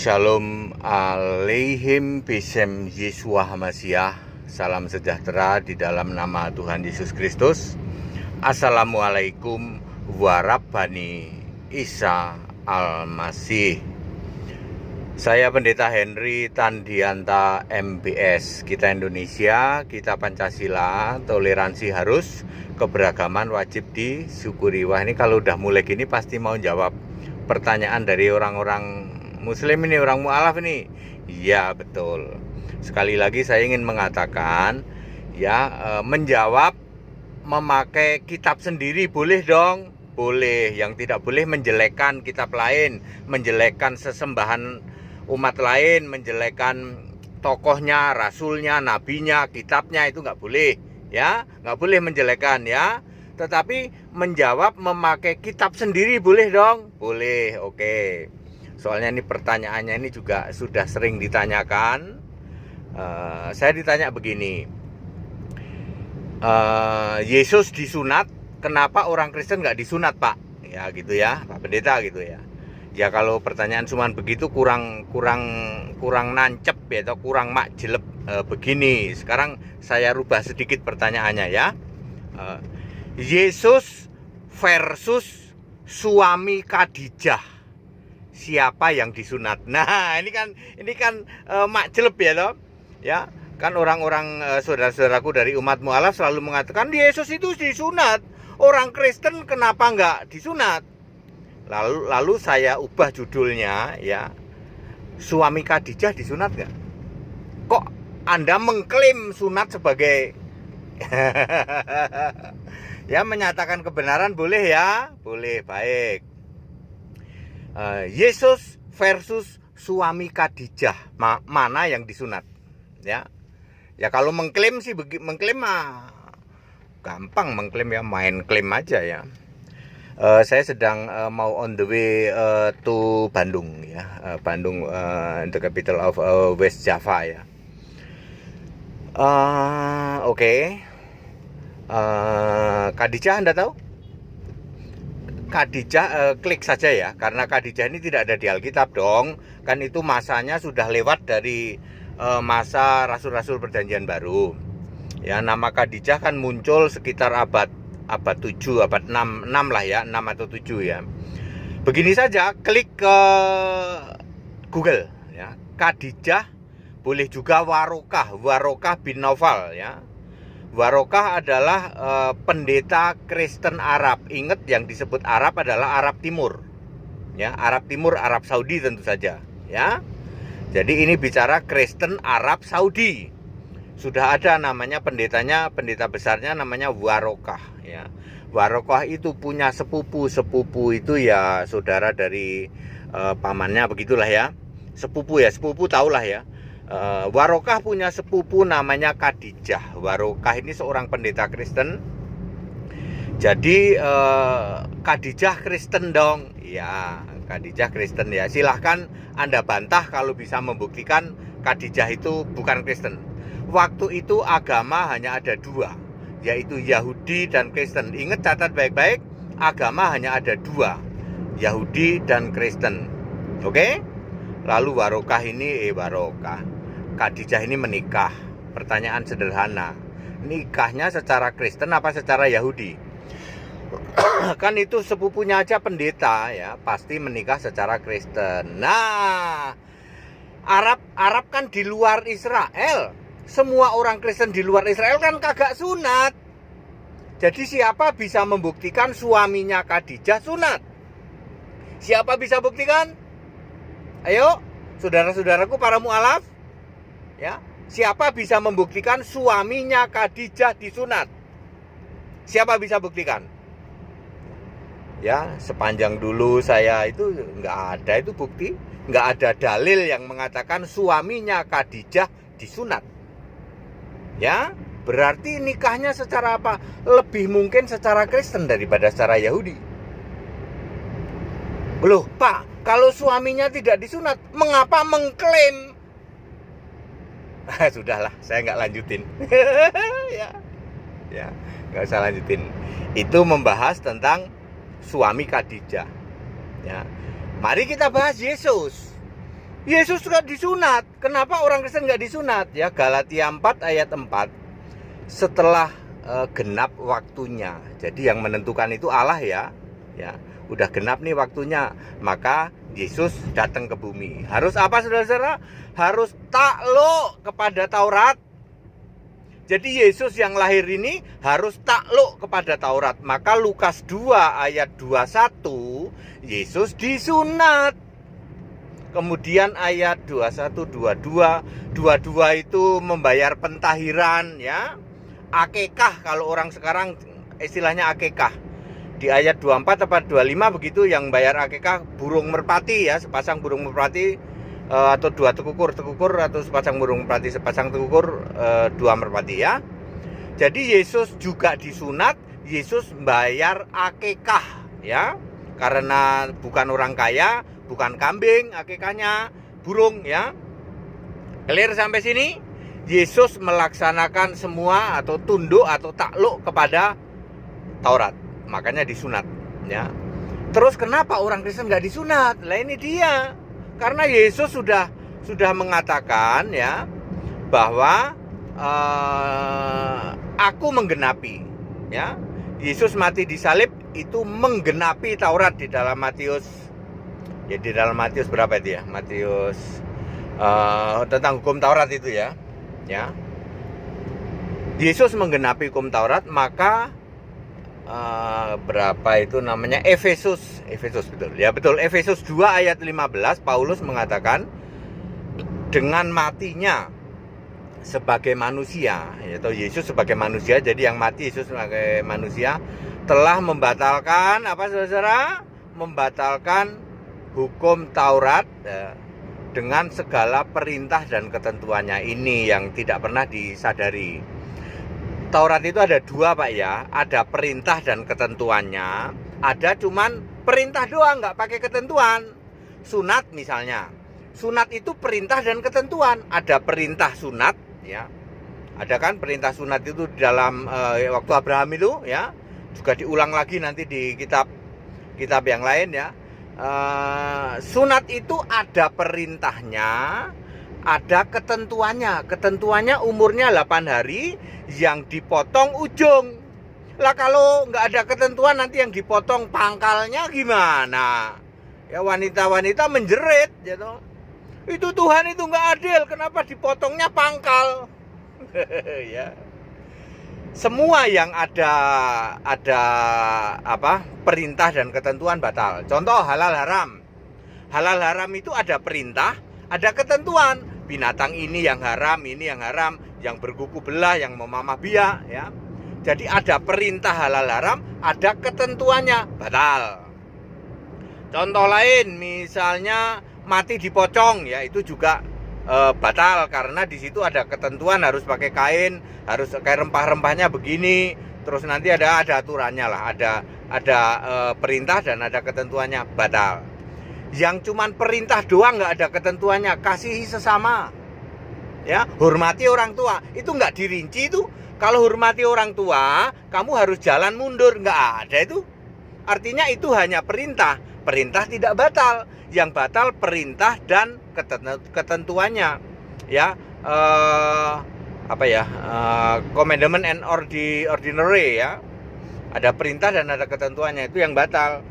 Shalom alaihim bisem Yeshua Hamasiah. Salam sejahtera di dalam nama Tuhan Yesus Kristus. Assalamualaikum warahmatullahi Isa Al-Masih. Saya Pendeta Henry Tandianta MBS. Kita Indonesia, kita Pancasila, toleransi harus, keberagaman wajib disyukuri. Wah, ini kalau udah mulai gini pasti mau jawab pertanyaan dari orang-orang Muslim ini, orang mu'alaf ini. Ya betul. Sekali lagi saya ingin mengatakan menjawab memakai kitab sendiri boleh dong. Boleh. Yang tidak boleh menjelekkan kitab lain, menjelekkan sesembahan umat lain, menjelekkan tokohnya, rasulnya, nabinya, kitabnya, itu nggak boleh ya. Nggak boleh menjelekkan ya. Tetapi menjawab memakai kitab sendiri boleh dong. Boleh. Oke. Soalnya ini pertanyaannya ini juga sudah sering ditanyakan. Saya ditanya begini, Yesus disunat, kenapa orang Kristen nggak disunat, Pak? Ya gitu ya, Pak Pendeta gitu ya. Ya kalau pertanyaan cuma begitu kurang nancep ya, atau kurang makjeleb begini. Sekarang saya rubah sedikit pertanyaannya ya. Yesus versus suami Khadijah, siapa yang disunat? Nah, ini kan makjeleb ya toh. Ya, kan orang-orang saudara-saudaraku dari umat mu'alaf selalu mengatakan Yesus itu disunat. Orang Kristen kenapa nggak disunat? Lalu saya ubah judulnya ya. Suami Khadijah disunat nggak? Kok Anda mengklaim sunat sebagai ya, menyatakan kebenaran boleh ya? Boleh, baik. Yesus versus suami Khadijah, mana yang disunat? Ya kalau mengklaim sih, mengklaim mah gampang, mengklaim ya, main klaim aja ya. Saya sedang mau on the way to Bandung ya, Bandung, the capital of West Java ya. Oke. Khadijah Anda tahu? Khadijah, klik saja ya, karena Khadijah ini tidak ada di Alkitab dong. Kan itu masanya sudah lewat dari masa rasul-rasul perjanjian baru. Ya, nama Khadijah kan muncul sekitar abad 7, abad 6 lah ya, 6 atau 7 ya. Begini saja, klik ke Google ya. Khadijah, boleh juga Warokah bin Naufal ya. Warokah adalah pendeta Kristen Arab. Ingat, yang disebut Arab adalah Arab Timur. Ya, Arab Timur, Arab Saudi tentu saja, ya. Jadi ini bicara Kristen Arab Saudi. Sudah ada namanya pendetanya, pendeta besarnya namanya Warokah, ya. Warokah itu punya sepupu itu ya saudara dari pamannya, begitulah ya. Sepupu tahulah ya. Warokah punya sepupu namanya Khadijah. Warokah ini seorang pendeta Kristen. Jadi Khadijah Kristen dong. Ya, Khadijah Kristen ya. Silahkan Anda bantah kalau bisa membuktikan Khadijah itu bukan Kristen. Waktu itu agama hanya ada dua, yaitu Yahudi dan Kristen. Ingat, catat baik-baik, agama hanya ada dua, Yahudi dan Kristen. Oke? Lalu Warokah Khadijah ini menikah. Pertanyaan sederhana, nikahnya secara Kristen apa secara Yahudi? Kan itu sepupunya aja pendeta ya, pasti menikah secara Kristen. Nah, Arab kan di luar Israel. Semua orang Kristen di luar Israel kan kagak sunat. Jadi siapa bisa membuktikan suaminya Khadijah sunat? Siapa bisa buktikan? Ayo, saudara-saudaraku para mu'alaf. Ya, siapa bisa membuktikan suaminya Khadijah disunat? Siapa bisa buktikan? Ya, sepanjang dulu saya itu nggak ada itu bukti, nggak ada dalil yang mengatakan suaminya Khadijah disunat. Ya, berarti nikahnya secara apa? Lebih mungkin secara Kristen daripada secara Yahudi. Loh, Pak, kalau suaminya tidak disunat, mengapa mengklaim? Sudahlah, saya nggak lanjutin. ya, nggak usah lanjutin. Itu membahas tentang suami Khadijah. Ya, mari kita bahas Yesus. Yesus kan disunat. Kenapa orang Kristen nggak disunat? Ya, Galatia 4 ayat 4. Setelah genap waktunya. Jadi yang menentukan itu Allah ya. Ya, udah genap nih waktunya, maka Yesus datang ke bumi. Harus apa, saudara-saudara? Harus takluk kepada Taurat. Jadi Yesus yang lahir ini harus takluk kepada Taurat. Maka Lukas 2 ayat 21, Yesus disunat. Kemudian ayat 21, 22 itu membayar pentahiran ya. Akekah, kalau orang sekarang istilahnya akekah. Di ayat 24 atau 25 begitu, yang bayar akekah burung merpati ya, sepasang burung merpati atau 2 tekukur atau sepasang burung merpati, sepasang tekukur 2 merpati ya. Jadi Yesus juga disunat, Yesus bayar akekah ya. Karena bukan orang kaya, bukan kambing akekahnya, burung ya. Clear sampai sini? Yesus melaksanakan semua atau tunduk atau takluk kepada Taurat. Makanya disunat ya. Terus kenapa orang Kristen nggak disunat? Lah ini dia. Karena Yesus sudah mengatakan ya bahwa aku menggenapi ya. Yesus mati di salib itu menggenapi Taurat di dalam Matius. Ya, di dalam Matius berapa itu ya? Matius tentang hukum Taurat itu ya. Ya. Yesus menggenapi hukum Taurat, maka berapa itu namanya, Efesus betul ya, betul, Efesus 2 ayat 15, Paulus mengatakan dengan matinya sebagai manusia, yaitu Yesus sebagai manusia. Jadi yang mati Yesus sebagai manusia telah membatalkan apa, saudara? Membatalkan hukum Taurat dengan segala perintah dan ketentuannya. Ini yang tidak pernah disadari. Taurat itu ada 2 Pak ya, ada perintah dan ketentuannya, ada cuman perintah doang, nggak pakai ketentuan. Sunat misalnya, sunat itu perintah dan ketentuan. Ada perintah sunat ya, ada kan perintah sunat itu di dalam waktu Abraham itu ya, juga diulang lagi nanti di kitab yang lain ya. Sunat itu ada perintahnya, ada ketentuannya. Ketentuannya umurnya 8 hari, yang dipotong ujung. Lah kalau nggak ada ketentuan, nanti yang dipotong pangkalnya gimana? Ya wanita-wanita menjerit gitu. Itu Tuhan itu nggak adil, kenapa dipotongnya pangkal? Ya. Semua yang ada apa? Perintah dan ketentuan batal. Contoh halal haram. Halal haram itu ada perintah, ada ketentuan. Binatang ini yang haram, yang berkuku belah, yang memamah biak ya. Jadi ada perintah halal haram, ada ketentuannya, batal. Contoh lain misalnya mati dipocong ya, itu juga batal karena di situ ada ketentuan, harus pakai kain, harus kayak rempah-rempahnya begini, terus nanti ada aturannya lah, ada perintah dan ada ketentuannya, batal. Yang cuman perintah doang, nggak ada ketentuannya, kasihi sesama ya, hormati orang tua, itu nggak dirinci itu. Kalau hormati orang tua, kamu harus jalan mundur, nggak ada itu. Artinya itu hanya perintah tidak batal. Yang batal perintah dan ketentuannya ya. Apa ya, commandment and ordinary ya. Ada perintah dan ada ketentuannya, itu yang batal.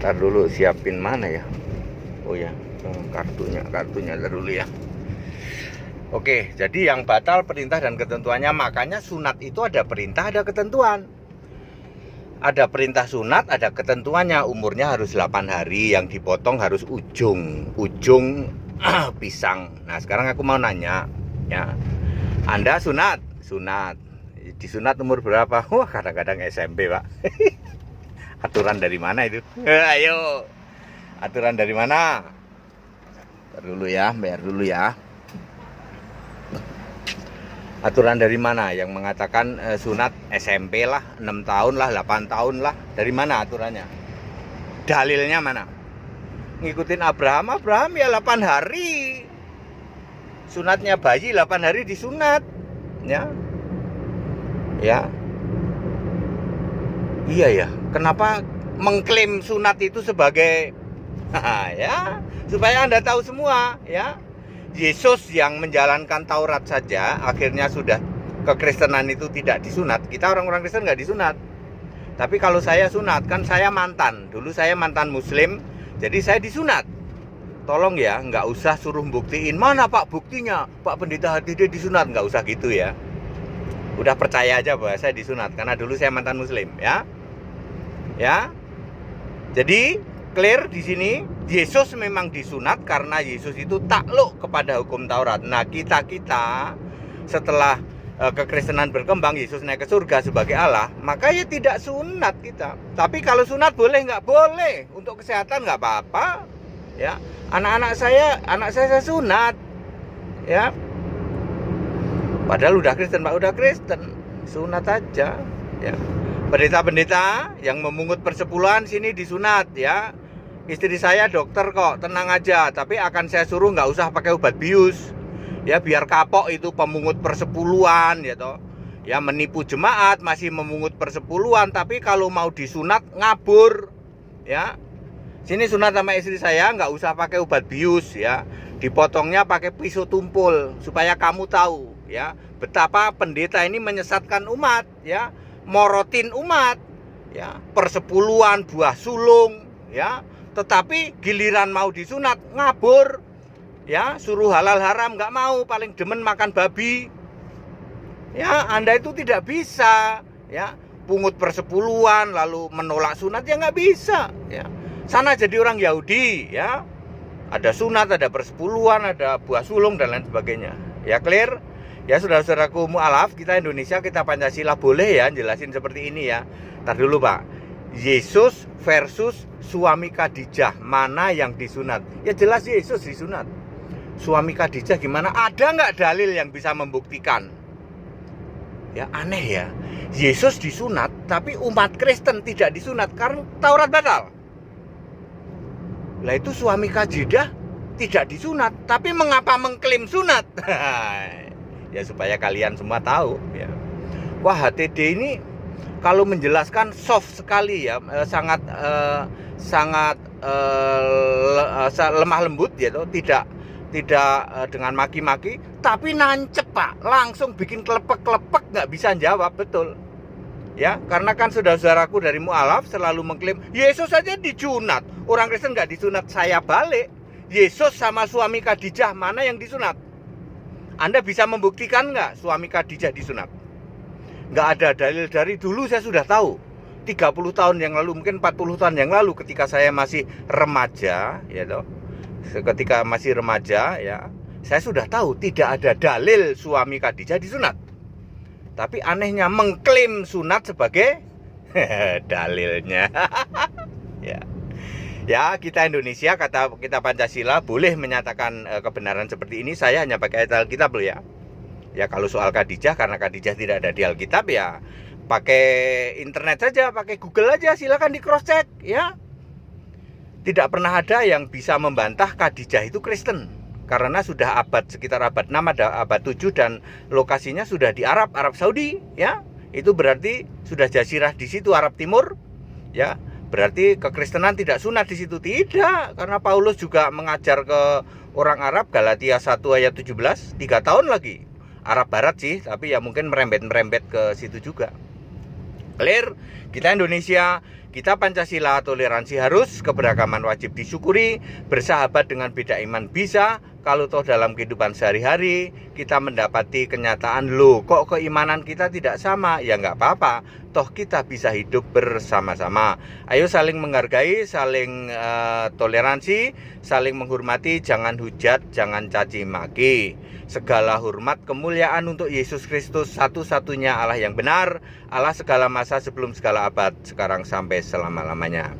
Ntar dulu siapin mana ya? Oh ya, kartunya ntar dulu ya. Oke, jadi yang batal perintah dan ketentuannya. Makanya sunat itu ada perintah, ada ketentuan. Ada perintah sunat, ada ketentuannya. Umurnya harus 8 hari, yang dipotong harus ujung pisang. Nah, sekarang aku mau nanya ya. Anda sunat. Disunat umur berapa? Wah, kadang-kadang SMP, Pak. Aturan dari mana itu? Ayo. Aturan dari mana? Bayar dulu ya. Aturan dari mana yang mengatakan sunat SMP lah, 6 tahun lah, 8 tahun lah? Dari mana aturannya? Dalilnya mana? Ngikutin Abraham ya 8 hari. Sunatnya bayi 8 hari disunat. Ya. Iya ya. Kenapa mengklaim sunat itu sebagai Ya, supaya Anda tahu semua, ya. Yesus yang menjalankan Taurat saja akhirnya sudah kekristenan itu tidak disunat. Kita orang-orang Kristen nggak disunat. Tapi kalau saya sunat, kan saya mantan. Dulu saya mantan Muslim, jadi saya disunat. Tolong ya, nggak usah suruh buktiin. Mana Pak buktinya? Pak Pendeta hati dia disunat. Nggak usah gitu ya. Udah percaya aja bahwa saya disunat. Karena dulu saya mantan Muslim, ya. Ya. Jadi, clear di sini. Yesus memang disunat karena Yesus itu takluk kepada hukum Taurat. Nah, kita setelah kekristenan berkembang, Yesus naik ke surga sebagai Allah, maka ya tidak sunat kita. Tapi kalau sunat boleh nggak? Boleh. Untuk kesehatan nggak apa-apa. Ya, anak saya sunat. Ya. Padahal udah Kristen, Pak, udah Kristen. Sunat aja. Ya. Pendeta-pendeta yang memungut persepuluhan sini disunat, ya. Istri saya dokter kok, tenang aja. Tapi akan saya suruh nggak usah pakai obat bius. Ya, biar kapok itu pemungut persepuluhan, ya toh. Ya, menipu jemaat, masih memungut persepuluhan, tapi kalau mau disunat ngabur. Ya. Sini sunat sama istri saya nggak usah pakai obat bius, ya. Dipotongnya pakai pisau tumpul supaya kamu tahu, ya, betapa pendeta ini menyesatkan umat, ya. Morotin umat, ya. Persepuluhan, buah sulung, ya. Tetapi giliran mau disunat ngabur. Ya, suruh halal haram nggak mau, paling demen makan babi. Ya, Anda itu tidak bisa, ya, pungut persepuluhan lalu menolak sunat, ya nggak bisa, ya. Sana jadi orang Yahudi, ya. Ada sunat, ada persepuluhan, ada buah sulung dan lain sebagainya. Ya, clear? Ya, saudara-saudaraku mu'alaf, kita Indonesia, kita Pancasila, boleh ya jelasin seperti ini ya. Ntar dulu Pak, Yesus versus suami Khadijah, mana yang disunat? Ya jelas Yesus disunat. Suami Khadijah gimana? Ada nggak dalil yang bisa membuktikan? Ya aneh ya. Yesus disunat, tapi umat Kristen tidak disunat karena Taurat batal. Lah itu suami Khadijah tidak disunat, tapi mengapa mengklaim sunat? Ya supaya kalian semua tahu. Ya. Wah, HTD ini kalau menjelaskan soft sekali ya, sangat lemah lembut, gitu, tidak dengan maki-maki, tapi nancep Pak, langsung bikin kelepek-kelepek, nggak bisa jawab, betul. Ya, karena kan saudara-saudaraku dari mu'alaf selalu mengklaim Yesus saja disunat, orang Kristen nggak disunat. Saya balik, Yesus sama suami Khadijah mana yang disunat? Anda bisa membuktikan nggak suami Khadijah disunat? Nggak ada dalil. Dari dulu saya sudah tahu, 30 tahun yang lalu, mungkin 40 tahun yang lalu, ketika saya masih remaja, ya toh. Ketika masih remaja, ya, saya sudah tahu tidak ada dalil suami Khadijah disunat. Tapi anehnya mengklaim sunat sebagai dalilnya. Ya. Ya, kita Indonesia, kata kita Pancasila, boleh menyatakan kebenaran seperti ini. Saya hanya pakai ayat Alkitab loh ya. Ya kalau soal Khadijah, karena Khadijah tidak ada di Alkitab, ya pakai internet saja, pakai Google aja, silakan di cross check, ya. Tidak pernah ada yang bisa membantah Khadijah itu Kristen. Karena sudah sekitar abad 6, ada abad 7, dan lokasinya sudah di Arab Saudi, ya. Itu berarti sudah jazirah di situ, Arab Timur, ya. Berarti kekristenan tidak sunat di situ. Tidak, karena Paulus juga mengajar ke orang Arab, Galatia 1 ayat 17, 3 tahun lagi. Arab Barat sih, tapi ya mungkin merembet ke situ juga. Clear? Kita Indonesia, kita Pancasila, toleransi harus, keberagaman wajib disyukuri, bersahabat dengan beda iman bisa. Kalau toh dalam kehidupan sehari-hari kita mendapati kenyataan, loh kok keimanan kita tidak sama, ya nggak apa-apa, toh kita bisa hidup bersama-sama. Ayo saling menghargai, saling toleransi, saling menghormati, jangan hujat, jangan caci maki. Segala hormat kemuliaan untuk Yesus Kristus, satu-satunya Allah yang benar, Allah segala masa sebelum segala abad, sekarang sampai selama-lamanya.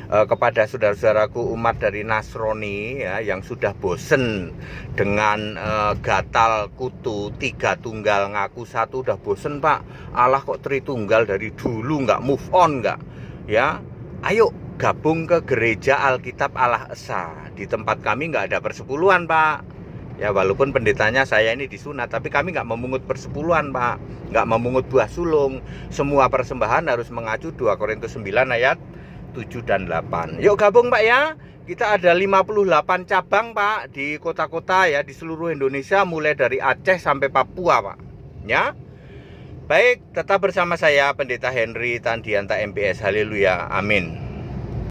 Kepada saudara-saudaraku umat dari Nasrani, ya, yang sudah bosen dengan gatal kutu tiga tunggal ngaku satu, udah bosen Pak, Allah kok tritunggal dari dulu, nggak move on nggak, ya, ayo gabung ke gereja Alkitab Allah Esa. Di tempat kami nggak ada persepuluhan Pak. Ya walaupun pendetanya saya ini disunat, tapi kami nggak memungut persepuluhan Pak, nggak memungut buah sulung. Semua persembahan harus mengacu 2 Korintus 9 ayat 7 dan 8. Yuk gabung Pak ya. Kita ada 58 cabang, Pak, di kota-kota ya, di seluruh Indonesia, mulai dari Aceh sampai Papua, Pak. Ya. Baik, tetap bersama saya Pendeta Henry Tandianta MPS. Haleluya. Amin.